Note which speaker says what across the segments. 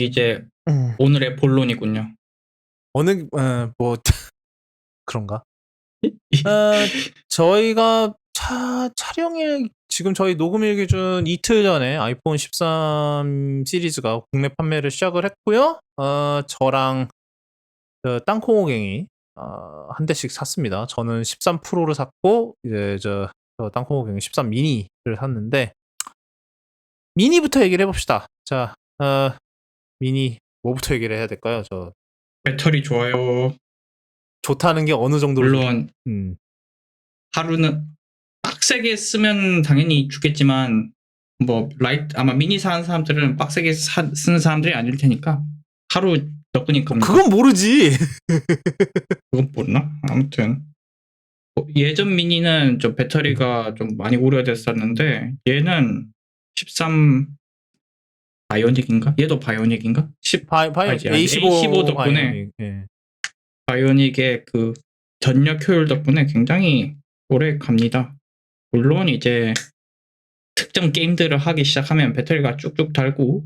Speaker 1: 이제
Speaker 2: 음.
Speaker 1: 오늘의 본론이군요.
Speaker 2: 뭐 그런가? 저희가 촬영일 지금 저희 녹음일 기준 이틀 전에 아이폰 13 시리즈가 국내 판매를 시작을 했고요. 저랑 땅콩호갱이 한 대씩 샀습니다. 저는 13 프로를 샀고 이제 저 땅콩호갱이 13 미니를 샀는데 미니부터 얘기를 해봅시다. 자, 미니 뭐부터 얘기를 해야 될까요?
Speaker 1: 배터리 좋아요.
Speaker 2: 좋다는 게 어느 정도로
Speaker 1: 물론 하루는 빡세게 쓰면 당연히 죽겠지만 뭐 아마 미니 사는 사람들은 빡세게 쓰는 사람들이 아닐 테니까 하루 덕분일 겁니다.
Speaker 2: 그건 모르지.
Speaker 1: 그건 모르나? 아무튼 예전 미니는 좀 배터리가 좀 많이 우려됐었는데 얘는 13 바이오닉인가? 얘도 바이오닉인가? A15 덕분에
Speaker 2: 바이오닉, 예.
Speaker 1: 바이오닉의 그 전력 효율 덕분에 굉장히 오래 갑니다. 물론 이제 특정 게임들을 하기 시작하면 배터리가 쭉쭉 닳고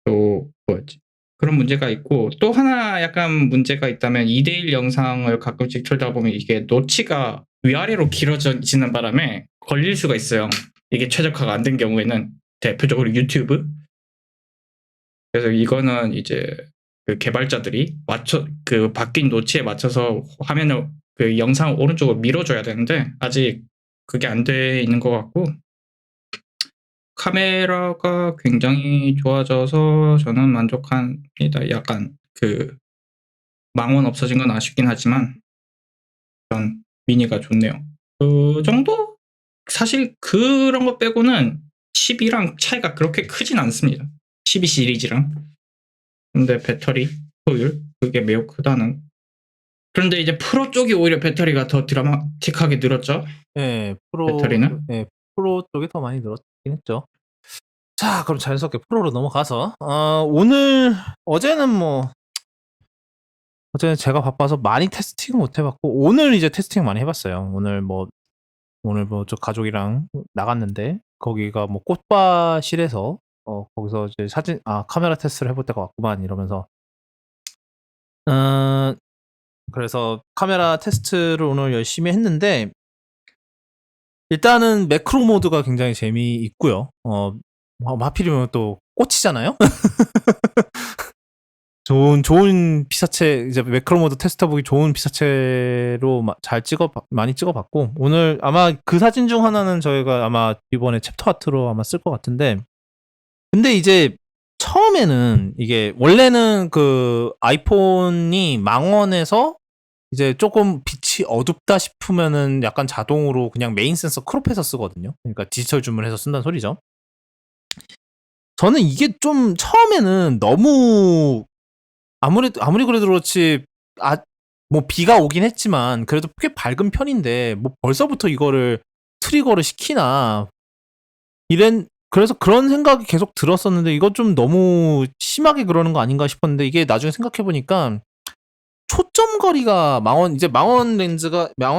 Speaker 1: 또 뭐였지? 그런 문제가 있고 또 하나 약간 문제가 있다면 2대1 영상을 가끔씩 틀다 보면 이게 노치가 위아래로 길어지는 바람에 걸릴 수가 있어요. 이게 최적화가 안 된 경우에는 대표적으로 유튜브. 그래서 이거는 이제 그 개발자들이 그 바뀐 노치에 맞춰서 화면을 그 영상 오른쪽으로 밀어줘야 되는데 아직 그게 안 돼 있는 것 같고 카메라가 굉장히 좋아져서 저는 만족합니다. 약간 그 망원 없어진 건 아쉽긴 하지만 전 미니가 좋네요. 그 정도? 사실 그런 거 빼고는 12랑 차이가 그렇게 크진 않습니다. 12 시리즈랑. 근데 배터리 효율 그게 매우 크다는. 그런데 이제 프로 쪽이 오히려 배터리가 더 드라마틱하게 늘었죠.
Speaker 2: 네,
Speaker 1: 배터리는.
Speaker 2: 네, 프로 쪽이 더 많이 늘었긴 했죠. 자, 그럼 자연스럽게 프로로 넘어가서 어제는 제가 바빠서 많이 테스팅 못 해봤고 오늘 이제 테스팅 많이 해봤어요. 오늘 저 가족이랑 나갔는데 거기가 뭐 꽃밭실에서 거기서 이제 카메라 테스트를 해볼 때가 왔구만 이러면서 그래서 카메라 테스트를 오늘 열심히 했는데 일단은 매크로 모드가 굉장히 재미있고요. 하필이면 또 꽃이잖아요. 좋은 피사체 이제 매크로 모드 테스터 보기 좋은 피사체로 많이 찍어봤고 오늘 아마 그 사진 중 하나는 저희가 아마 이번에 챕터 아트로 아마 쓸 것 같은데 근데 이제 처음에는 이게 원래는 그 아이폰이 망원에서 이제 조금 빛이 어둡다 싶으면은 약간 자동으로 그냥 메인 센서 크롭해서 쓰거든요. 그러니까 디지털 줌을 해서 쓴다는 소리죠. 저는 이게 좀 처음에는 너무 아무리 그래도 그렇지 뭐 비가 오긴 했지만 그래도 꽤 밝은 편인데 뭐 벌써부터 이거를 트리거를 시키나 그래서 그런 생각이 계속 들었었는데 이거 좀 너무 심하게 그러는 거 아닌가 싶었는데 이게 나중에 생각해보니까 초점거리가 망원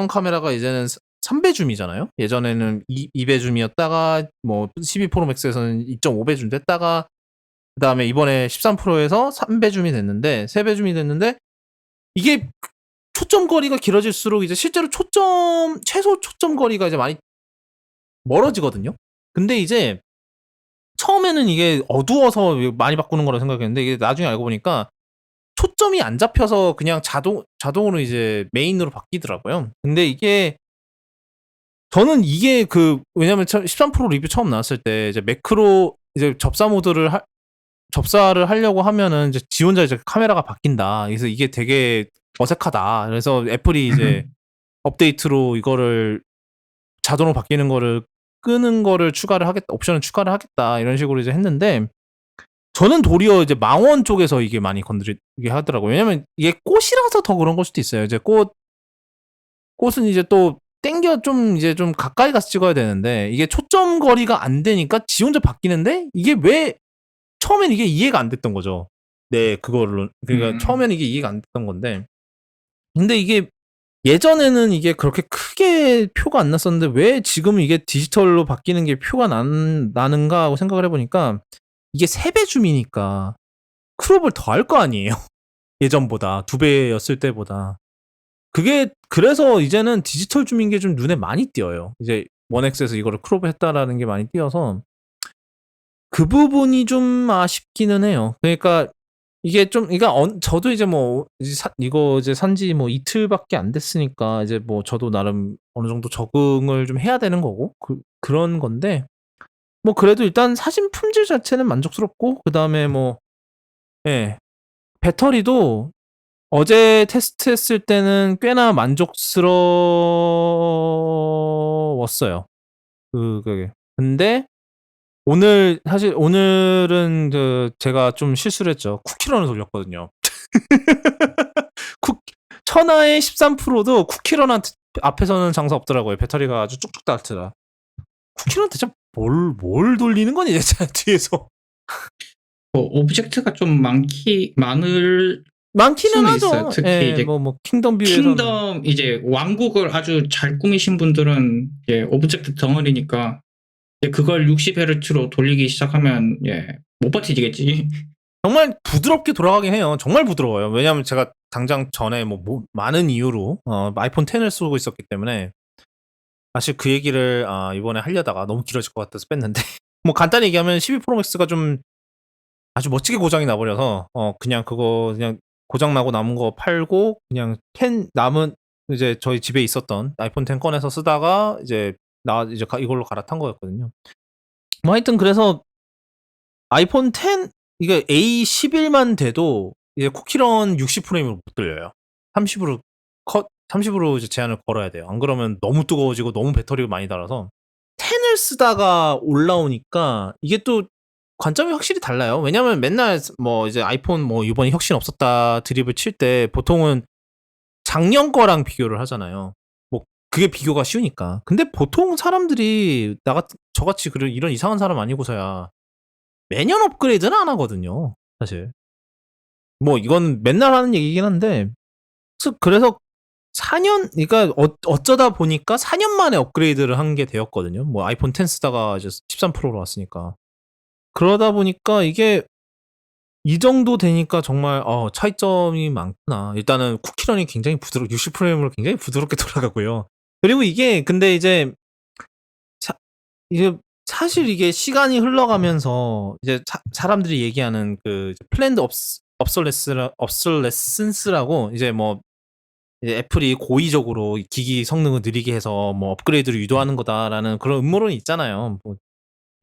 Speaker 2: 카메라가 이제는 3배 줌이잖아요. 예전에는 2배 줌이었다가 뭐 12 프로 맥스에서는 2.5배 줌 됐다가 그다음에 이번에 13 프로에서 3배 줌이 됐는데 3배 줌이 됐는데 이게 초점거리가 길어질수록 이제 실제로 최소 초점거리가 이제 많이 멀어지거든요. 근데 이제 처음에는 이게 어두워서 많이 바꾸는 거라 생각했는데 이게 나중에 알고 보니까 초점이 안 잡혀서 그냥 자동으로 이제 메인으로 바뀌더라고요. 근데 저는 이게 왜냐면 13 프로 리뷰 처음 나왔을 때 이제 매크로 이제 접사를 하려고 하면은 이제 지 혼자 이제 카메라가 바뀐다. 그래서 이게 되게 어색하다. 그래서 애플이 이제 업데이트로 이거를 자동으로 바뀌는 거를 끄는 거를 옵션을 추가를 하겠다. 이런 식으로 이제 했는데 저는 도리어 이제 망원 쪽에서 이게 많이 건드리게 하더라고요. 왜냐면 이게 꽃이라서 더 그런 걸 수도 있어요. 이제 꽃은 이제 또 이제 좀 가까이 가서 찍어야 되는데 이게 초점 거리가 안 되니까 지 혼자 바뀌는데 이게 왜 처음엔 이게 이해가 안 됐던 거죠. 네, 그러니까 처음에는 이게 이해가 안 됐던 건데 근데 이게 예전에는 이게 그렇게 크게 표가 안 났었는데 왜 지금 이게 디지털로 바뀌는 게 표가 나는가 하고 생각을 해보니까 이게 3배 줌이니까 크롭을 더 할 거 아니에요. 예전보다 2배였을 때보다. 그게 그래서 이제는 디지털 줌인 게 좀 눈에 많이 띄어요. 이제 1X에서 이거를 크롭을 했다라는 게 많이 띄어서 그 부분이 좀 아쉽기는 해요. 그러니까 이게 좀 그러니까 저도 이제 뭐 이거 이제 산지 뭐 이틀밖에 안 됐으니까 이제 뭐 저도 나름 어느 정도 적응을 좀 해야 되는 거고 그런 건데 뭐 그래도 일단 사진 품질 자체는 만족스럽고 그다음에 뭐 예. 배터리도 어제 테스트했을 때는 꽤나 만족스러웠어요. 그게. 근데 사실 오늘은 제가 좀 실수를 했죠. 쿠키런을 돌렸거든요. 천하의 13%도 쿠키런 앞에서는 장사 없더라고요. 배터리가 아주 쭉쭉 닳더라. 쿠키런 대체 뭘 돌리는 거니 대체 뒤에서?
Speaker 1: 오브젝트가 좀 많기는
Speaker 2: 많기는
Speaker 1: 있어요.
Speaker 2: 하죠.
Speaker 1: 특히
Speaker 2: 예,
Speaker 1: 이제
Speaker 2: 뭐 킹덤 뷰에서는
Speaker 1: 킹덤 이제 왕국을 아주 잘 꾸미신 분들은 오브젝트 덩어리니까 그걸 60Hz로 돌리기 시작하면 못 버티겠지.
Speaker 2: 정말 부드럽게 돌아가긴 해요. 정말 부드러워요. 왜냐하면 제가 당장 전에 뭐 많은 이유로 아이폰 10을 쓰고 있었기 때문에 사실 그 얘기를 이번에 하려다가 너무 길어질 것 같아서 뺐는데 뭐 간단히 얘기하면 12 프로 맥스가 좀 아주 멋지게 고장이 나버려서 그냥 그거 그냥 고장 나고 남은 거 팔고 그냥 10 남은 이제 저희 집에 있었던 아이폰 10 꺼내서 쓰다가 이제 이걸로 갈아탄 거였거든요. 뭐 하여튼 그래서 아이폰 10 이게 A11만 돼도 이제 쿠키런 60프레임을 못 돌려요. 30으로 이제 제한을 걸어야 돼요. 안 그러면 너무 뜨거워지고 너무 배터리가 많이 닳아서 10을 쓰다가 올라오니까 이게 또 관점이 확실히 달라요. 왜냐면 맨날 뭐 이제 아이폰 뭐 이번에 혁신 없었다 드립을 칠 때 보통은 작년 거랑 비교를 하잖아요. 뭐 그게 비교가 쉬우니까. 근데 보통 사람들이 저같이 이런 이상한 사람 아니고서야 매년 업그레이드는 안 하거든요. 사실. 뭐 이건 맨날 하는 얘기긴 한데 그래서 4년 그러니까 어쩌다 보니까 4년 만에 업그레이드를 한 게 되었거든요. 뭐 아이폰 10 쓰다가 이제 13 프로로 왔으니까. 그러다 보니까 이게 이 정도 되니까 정말 차이점이 많구나. 일단은 쿠키런이 굉장히 60프레임으로 굉장히 부드럽게 돌아가고요. 그리고 이게 근데 이제 이게 사실 이게 시간이 흘러가면서 이제 사람들이 얘기하는 그 플랜드 업솔레센스라고 이제 뭐 이제 애플이 고의적으로 기기 성능을 느리게 해서 뭐 업그레이드를 유도하는 거다라는 그런 음모론이 있잖아요. 뭐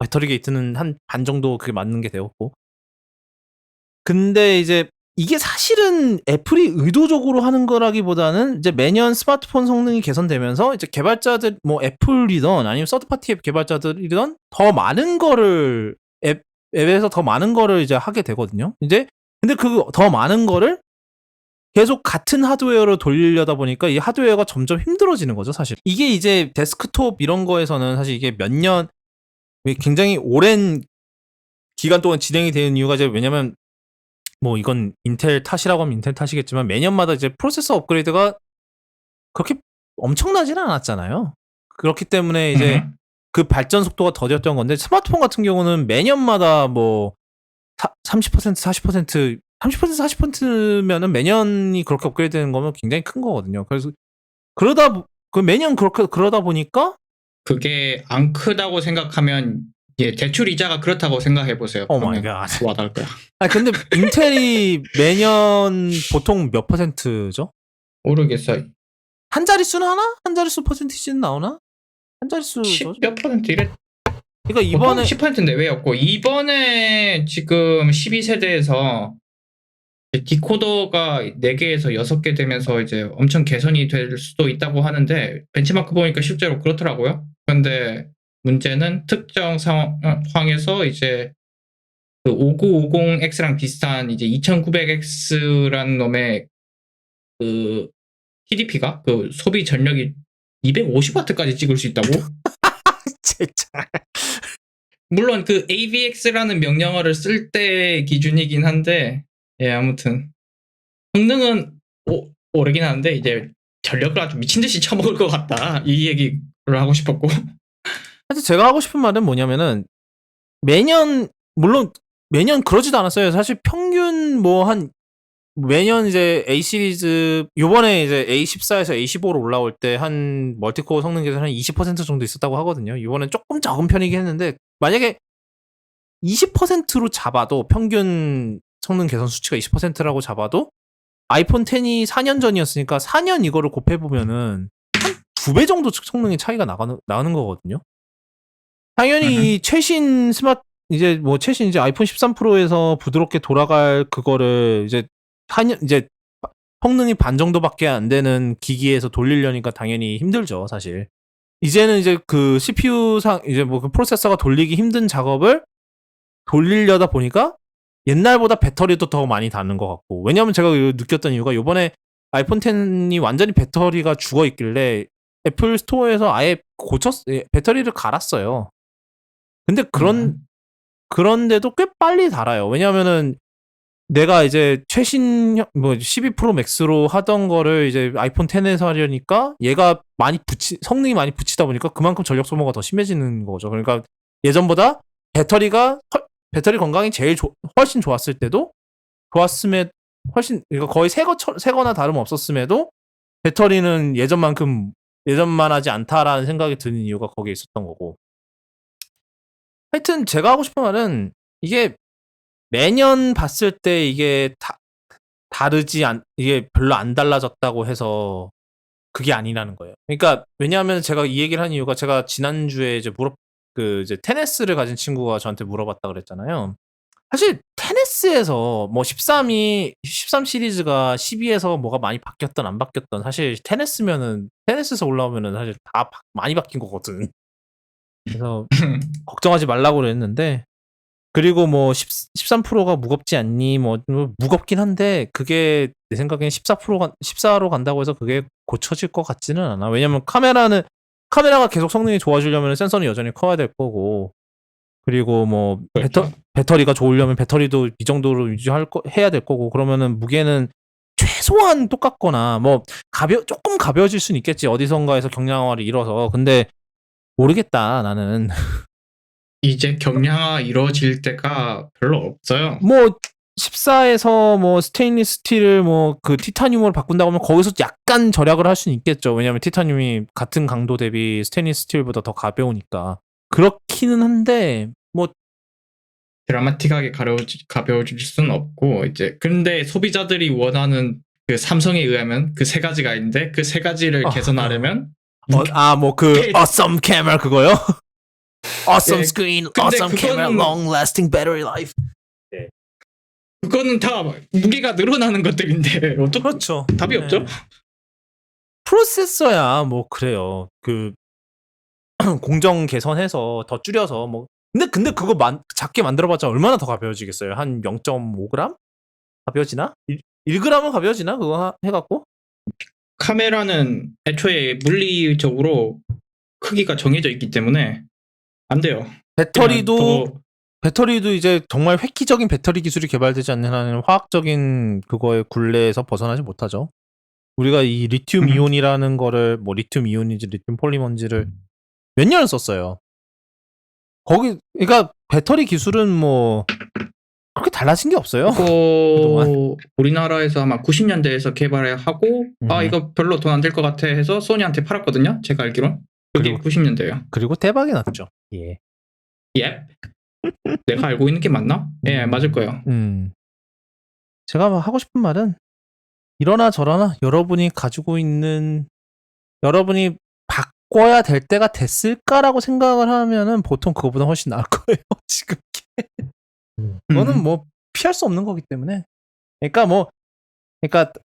Speaker 2: 배터리 게이트는 한 반 정도 그게 맞는 게 되었고. 근데 이제 이게 사실은 애플이 의도적으로 하는 거라기보다는 이제 매년 스마트폰 성능이 개선되면서 이제 개발자들 뭐 애플이든 아니면 서드파티 앱 개발자들이든 더 많은 거를 앱에서 더 많은 거를 이제 하게 되거든요. 이제 근데 그 더 많은 거를 계속 같은 하드웨어로 돌리려다 보니까 이 하드웨어가 점점 힘들어지는 거죠, 사실. 이게 이제 데스크톱 이런 거에서는 사실 이게 몇 년 굉장히 오랜 기간 동안 진행이 되는 이유가 이제 왜냐면 뭐 이건 인텔 탓이라고 하면 인텔 탓이겠지만 매년마다 이제 프로세서 업그레이드가 그렇게 엄청나지는 않았잖아요. 그렇기 때문에 이제 그 발전 속도가 더뎠던 건데 스마트폰 같은 경우는 매년마다 뭐 30% 40% 40%면은 매년이 그렇게 업그레이드되는 거면 굉장히 큰 거거든요. 그래서 매년 그러다 보니까
Speaker 1: 그게 안 크다고 생각하면 대출 이자가 그렇다고 생각해 보세요.
Speaker 2: 오 마이 갓.
Speaker 1: 와닿을 거야.
Speaker 2: 근데 인텔이 매년 보통 몇 %죠?
Speaker 1: 모르겠어요.
Speaker 2: 한 자릿수는 하나? 한 자릿수 퍼센티지는 나오나? 한 자릿수
Speaker 1: 10몇 % 이래.
Speaker 2: 그러니까 이번에
Speaker 1: 10% 내외였고 이번에 지금 12세대에서 디코더가 4개에서 6개 되면서 이제 엄청 개선이 될 수도 있다고 하는데 벤치마크 보니까 실제로 그렇더라고요. 그런데 문제는 특정 상황에서 이제 그 5950X랑 비슷한 이제 2900X라는 놈의 그 TDP가 그 소비 전력이 250W까지 찍을 수 있다고?
Speaker 2: 진짜.
Speaker 1: 물론 그 AVX라는 명령어를 쓸 때 기준이긴 한데 아무튼 성능은 오르긴 하는데 이제 전력을 아주 미친 듯이 쳐먹을 것 같다 이 얘기를 하고 싶었고.
Speaker 2: 사실 제가 하고 싶은 말은 뭐냐면은 매년 물론 매년 그러지도 않았어요. 사실 평균 뭐 한 매년 이제 A 시리즈 요번에 이제 A14에서 A15로 올라올 때 한 멀티코어 성능 개선 한 20% 정도 있었다고 하거든요. 이번엔 조금 적은 편이긴 했는데 만약에 20%로 잡아도 평균 성능 개선 수치가 20%라고 잡아도 아이폰 10이 4년 전이었으니까 4년 이거를 곱해 보면은 한 2배 정도 성능의 차이가 나는 거거든요. 당연히 최신 스마트 최신 이제 아이폰 13 프로에서 부드럽게 돌아갈 그거를 이제 4년 이제 성능이 반 정도밖에 안 되는 기기에서 돌리려니까 당연히 힘들죠, 사실. 이제는 이제 그 CPU상 이제 뭐 그 프로세서가 돌리기 힘든 작업을 돌리려다 보니까 옛날보다 배터리도 더 많이 닿는 것 같고. 왜냐면 제가 느꼈던 이유가 요번에 아이폰 10이 완전히 배터리가 죽어 있길래 애플 스토어에서 아예 배터리를 갈았어요. 근데 그런데도 꽤 빨리 닳아요. 왜냐면은 내가 이제 최신 12 프로 맥스로 하던 거를 이제 아이폰 10에서 하려니까 얘가 성능이 많이 붙이다 보니까 그만큼 전력 소모가 더 심해지는 거죠. 그러니까 예전보다 배터리 건강이 훨씬 좋았을 때도 좋았음에 그러니까 거의 새거나 다름없었음에도 배터리는 예전만 하지 않다라는 생각이 드는 이유가 거기에 있었던 거고. 하여튼 제가 하고 싶은 말은 이게 매년 봤을 때 이게 이게 별로 안 달라졌다고 해서 그게 아니라는 거예요. 그러니까 왜냐하면 제가 이 얘기를 한 이유가 제가 지난주에 이제 이제 테네스를 가진 친구가 저한테 물어봤다 그랬잖아요. 사실 테네스에서 뭐 13 시리즈가 12에서 뭐가 많이 바뀌었던 안 바뀌었던 사실 테네스에서 올라오면은 사실 다 많이 바뀐 거거든. 그래서 걱정하지 말라고 그랬는데 그리고 뭐 13 프로가 무겁지 않니? 뭐 무겁긴 한데 그게 내 생각엔 14로 간다고 해서 그게 고쳐질 것 같지는 않아. 왜냐면 카메라가 계속 성능이 좋아지려면 센서는 여전히 커야 될 거고 그리고 뭐
Speaker 1: 그렇죠.
Speaker 2: 배터리가 좋으려면 배터리도 이 정도로 해야 될 거고 그러면은 무게는 최소한 똑같거나 뭐 조금 가벼워질 수는 있겠지. 어디선가에서 경량화를 이뤄서. 근데 모르겠다 나는.
Speaker 1: 이제 경량화 이루어질 때가 별로 없어요.
Speaker 2: 뭐 14에서 뭐 스테인리스 스틸을 뭐 그 티타늄으로 바꾼다고 하면 거기서 약간 절약을 할 수는 있겠죠. 왜냐면 티타늄이 같은 강도 대비 스테인리스 스틸보다 더 가벼우니까. 그렇기는 한데 뭐
Speaker 1: 드라마틱하게 가벼워질 수는 없고 이제 근데 소비자들이 원하는 그 삼성에 의하면 그 세 가지가 있는데 그 세 가지를 개선하려면
Speaker 2: 뭐 그 awesome camera 그거요? awesome
Speaker 1: 예,
Speaker 2: screen,
Speaker 1: 근데
Speaker 2: awesome camera, long lasting battery life.
Speaker 1: 그거는 다 무게가 늘어나는 것들인데 어떻게
Speaker 2: 그렇죠.
Speaker 1: 답이 없죠?
Speaker 2: 프로세서야 뭐 그래요. 그 공정 개선해서 더 줄여서 뭐 근데 그거 작게 만들어봤자 얼마나 더 가벼워지겠어요? 한 0.5g? 가벼워지나? 1g은 가벼워지나? 그거 해갖고?
Speaker 1: 카메라는 애초에 물리적으로 크기가 정해져 있기 때문에 안 돼요.
Speaker 2: 배터리도 이제 정말 획기적인 배터리 기술이 개발되지 않는 한은 화학적인 그거의 굴레에서 벗어나지 못하죠. 우리가 이 리튬 이온이라는 거를 뭐 리튬 이온인지 리튬 폴리머인지를 몇 년을 썼어요. 그러니까 배터리 기술은 뭐 그렇게 달라진 게 없어요.
Speaker 1: 우리나라에서 아마 90년대에서 개발하고 이거 별로 돈 안 될 것 같아 해서 소니한테 팔았거든요. 제가 알기론. 그게 90년대예요.
Speaker 2: 그리고 대박이 났죠. 예.
Speaker 1: 내가 알고 있는 게 맞나? 예, 맞을 거예요.
Speaker 2: 제가 하고 싶은 말은 이러나 저러나 여러분이 바꿔야 될 때가 됐을까라고 생각을 하면은 보통 그거보다 훨씬 나을 거예요. 지금 그거는 뭐 피할 수 없는 거기 때문에. 그러니까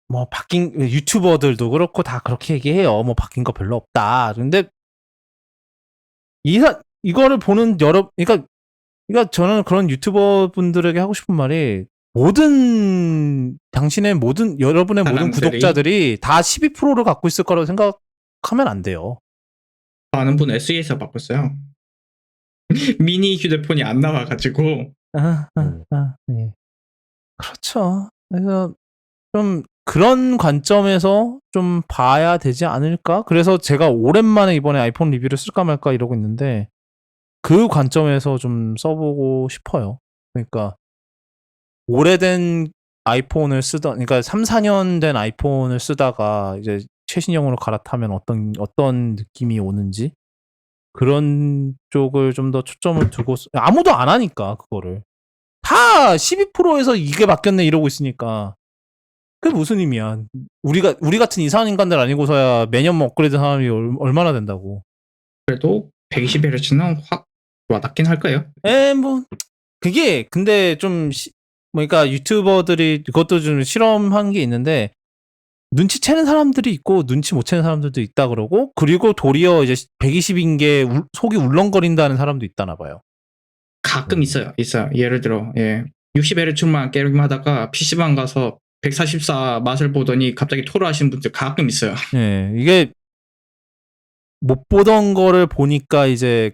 Speaker 2: 뭐 바뀐 유튜버들도 그렇고 다 그렇게 얘기해요. 뭐 바뀐 거 별로 없다. 근데 이거를 보는 그러니까 저는 그런 유튜버 분들에게 하고 싶은 말이 여러분의 모든 구독자들이 다 12 프로를 갖고 있을 거라고 생각하면 안 돼요.
Speaker 1: 많은 분 SE에서 바꿨어요. 미니 휴대폰이 안 나와가지고.
Speaker 2: 네. 그렇죠. 그래서 좀 그런 관점에서 좀 봐야 되지 않을까? 그래서 제가 오랜만에 이번에 아이폰 리뷰를 쓸까 말까 이러고 있는데 그 관점에서 좀 써보고 싶어요. 그러니까 오래된 아이폰을 쓰던, 그러니까 3, 4년 된 아이폰을 쓰다가 이제 최신형으로 갈아타면 어떤 느낌이 오는지 그런 쪽을 좀 더 초점을 두고 아무도 안 하니까 그거를 다 12 프로에서 이게 바뀌었네 이러고 있으니까 그게 무슨 의미야? 우리 같은 이상한 인간들 아니고서야 매년 뭐 업그레이드 사람이 얼마나 된다고?
Speaker 1: 그래도 120Hz는 확 와닿긴 할 거예요.
Speaker 2: 뭐 그게 근데 좀 그러니까 유튜버들이 그것도 좀 실험한 게 있는데 눈치채는 사람들이 있고 눈치 못 채는 사람들도 있다 그러고 그리고 도리어 이제 120인 게 속이 울렁거린다는 사람도 있다나 봐요.
Speaker 1: 가끔 있어요. 예를 들어 60Hz만 게임하다가 PC방 가서 144 맛을 보더니 갑자기 토로하시는 분들 가끔 있어요.
Speaker 2: 예, 이게 못 보던 거를 보니까 이제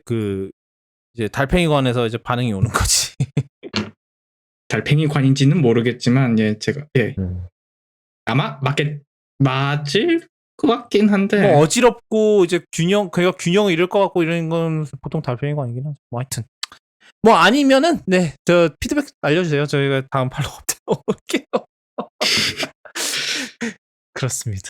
Speaker 2: 이제 달팽이관에서 이제 반응이 오는 거지.
Speaker 1: 달팽이관인지는 모르겠지만 제가 아마 맞을 것 같긴 한데
Speaker 2: 뭐 어지럽고 이제 걔가 균형을 잃을 것 같고 이런 건 보통 달팽이관이긴 하죠. 뭐 하여튼 뭐 아니면은 저 피드백 알려주세요. 저희가 다음 팔로우 업데이트 올게요. 그렇습니다.